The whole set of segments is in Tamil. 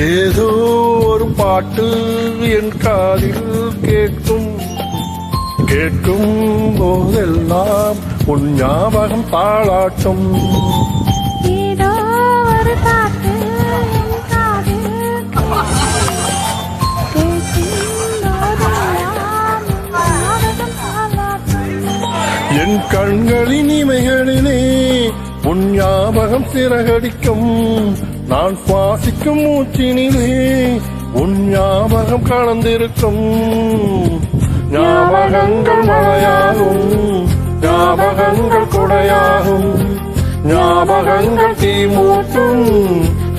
ஏதோ ஒரு பாட்டு என் காதில் கேட்கும் கேட்கும் போதெல்லாம் உன் ஞாபகம் தாளாட்டும். ஏதோ ஒரு பாட்டு என் காதில் என் கண்களின் இமைகளிலே உன் ஞாபகம் சிறகடிக்கும். நான் சுவாசிக்கும் மூச்சினிலே உன் ஞாபகம் கலந்திருக்கும். ஞாபகங்கள் மழையாகும், ஞாபகங்கள் கொடையாகும், ஞாபகங்கள் தீமூட்டும்,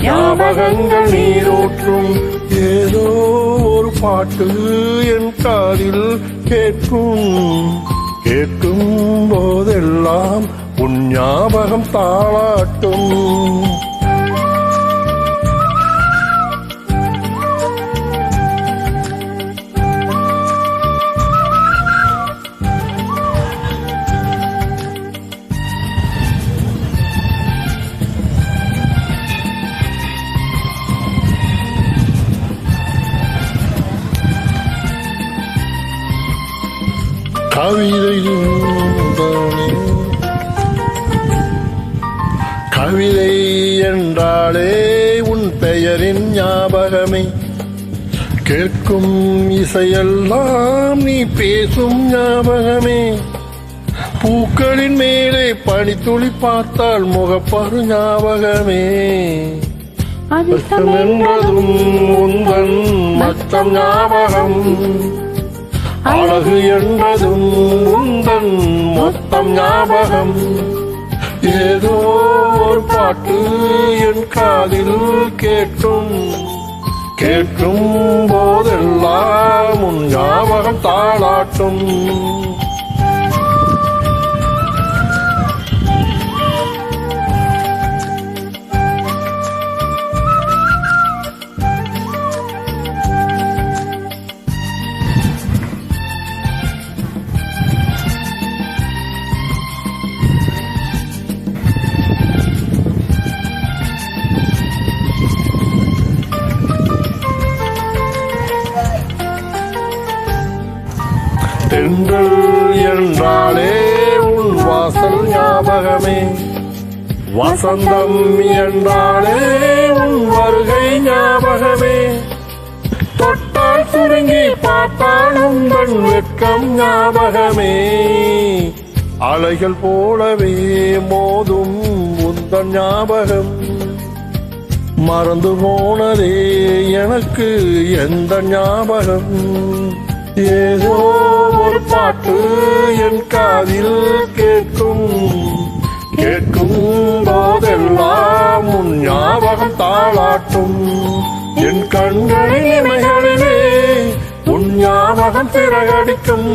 ஞாபகங்கள் நீரூற்றும். ஏதோ ஒரு பாட்டு என் காதில் கேட்கும் கேட்கும் போதெல்லாம் உன் ஞாபகம் தாளாட்டும். கவிதை என்றாலே உன் பெயரின் ஞாபகமே. கேட்கும் இசையெல்லாம் நீ பேசும் ஞாபகமே. பூக்களின் மேலே பனித்துளி பார்த்தால் முகப்பரு ஞாபகமே. என்பதும் உந்தன் மச்சம் ஞாபகம். அழகு என்பதும் உந்தன் மொத்தம் ஞாபகம். ஏதோ ஒரு பாட்டு என் காதில் கேட்கும் கேட்கும் போதெல்லாம் உன் ஞாபகம் தாளாட்டும். தென்றல் என்றாலே உன் வாசல் ஞாபகமே. வசந்தம் என்றாலே உன் வருகை ஞாபகமே. தொட்டால் சுருங்கி பார்த்தால் உந்தன் வெட்கம் ஞாபகமே. அலைகள் போலவே மோதும் உந்தன் ஞாபகம். மறந்து போனதே எனக்கு எந்த ஞாபகம். ஏதோ ஒரு பாட்டு என் காதில் கேட்கும் கேட்கும் போதெல்லாம் உன் ஞாபகம் தாளாட்டும். என் கண்களின் இமைகளிலே உன் ஞாபகம் சிறகடிக்கும்.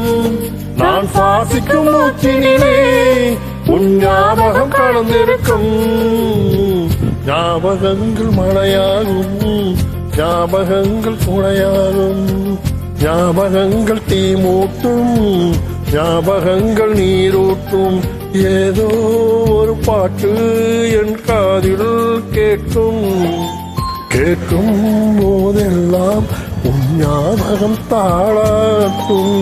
நான் சுவாசிக்கும் மூச்சினிலே உன் ஞாபகம் கலந்திருக்கும். ஞாபகங்கள் மழையாகும், ஞாபகங்கள் குடையாகும், ஞாபகங்கள் தீமூட்டும், ஞாபகங்கள் நீரூட்டும். ஏதோ ஒரு பாட்டு என் காதில் கேட்கும் கேட்கும் போதெல்லாம் உன் ஞாபகம் தாளாட்டும்.